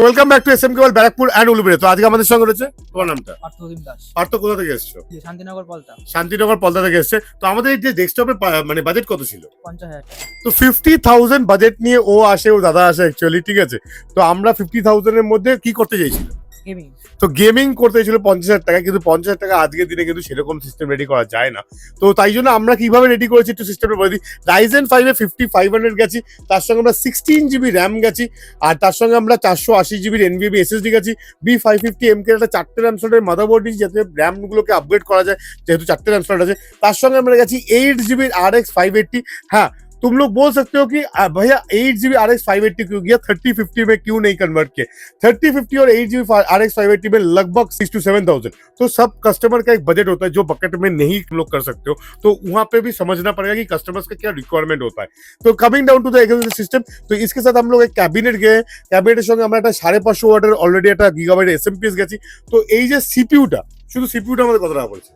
Welcome back to SM cable Barrackpore and Uluberia. তো আজকে আমাদের সঙ্গে রয়েছে তোমার নামটা? পার্থদীপ দাস। পার্থ, কোথা থেকে এসছো? শান্তিনগর পলতা। শান্তিনগর পলতা থেকে এসছে। তো আমাদের এই যে ডেস্কটপের মানে বাজেট কত ছিল? 50,000 টাকা। তো 50,000 বাজেট নিয়ে ও আসে, ও দাদা আসে অ্যাকচুয়ালি, ঠিক আছে? তো আমরা 50,000 এর মধ্যে কি করতে চাইছিল? গেমিং। তো গেমিং করতে ছিল 50,000 টাকা, কিন্তু 50,000 টাকা আজকের দিনে কিন্তু সেরকম সিস্টেম রেডি করা যায় না। তো তাই জন্য আমরা কিভাবে রেডি করেছি একটু সিস্টেমটা বলে দিই। রাইজেন 5 এ 5500 গেছি, তার সঙ্গে আমরা 16 জিবি র্যাম গেছি, আর তার সঙ্গে আমরা 480 জিবির এনভিএমই এসএসডি গেছি। B550MK একটা 4টে র্যাম স্লটের মাদারবোর্ড দিয়েছি, যাতে র্যামগুলোকে আপগ্রেড করা যায়, যেহেতু 4টে র্যাম স্লট আছে। তার সঙ্গে আমরা গেছি 8 জিবির RX 580। हाँ, तुम लोग बोल सकते हो कि भैया 8 जीबी RX 580 क्यों गया, 3050 में क्यों नहीं कन्वर्ट किया? 3050 और 8 जीबी RX 580 में लगभग 6 to 7,000। तो सब कस्टमर का एक बजट होता है जो बकेट में नहीं तुम लोग कर सकते हो, तो वहां पे भी समझना पड़ेगा कि कस्टमर्स का क्या रिक्वायरमेंट होता है। तो coming down to the system, तो इसके साथ हम लोग एक कैबिनेट गए। कैबिनेटेর সঙ্গে আমরা একটা 550 ওয়াটের অলরেডি একটা গিগাবাইট এসএমপিএস গেছি। তো এই যে সিপিইউটা, শুধু সিপিইউটা আমাদের কত টাকা পড়েছে?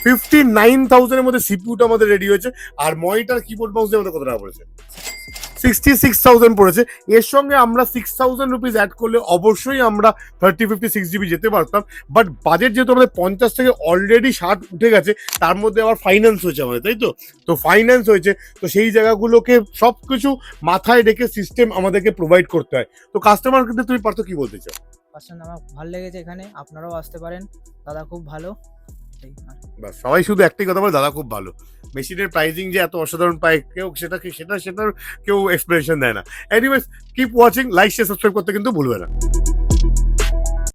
59,000 এর মধ্যে সিপিইউটা আমাদের রেডি হয়েছে। আর মনিটর কিবোর্ড মাউস দিয়ে আমাদের কত টাকা পড়েছে? 66,000 পড়েছে। এর সঙ্গে আমরা 6,000 রুপিস অ্যাড করলে অবশ্যই আমরা 3056 জিবি যেতে পারতাম। বাট বাজেট যেহেতু আমাদের 50 থেকে অলরেডি 60 উঠে গেছে, তার মধ্যে আবার ফাইন্যান্স হয়েছে আমাদের, তাই তো? তো ফাইন্যান্স হয়েছে, তো সেই জায়গাগুলোকে সব কিছু মাথায় রেখে সিস্টেম আমাদেরকে প্রোভাইড করতে হয়। তো কাস্টমার কিন্তু তুমি পারতো কি বলতে চাও? পার্সেন্ট আমার ভালো লেগেছে এখানে, আপনারাও আসতে পারেন, দাদা খুব ভালো। বাস, সবাই শুধু একটাই কথা বলে, দাদা খুব ভালো। মেশিনের প্রাইজিং যে এত অসাধারণ পায়, কেউ সেটার কেউ এক্সপ্লেনেশন দেয় না। Anyways, keep watching, like share subscribe করতে কিন্তু ভুলবে না।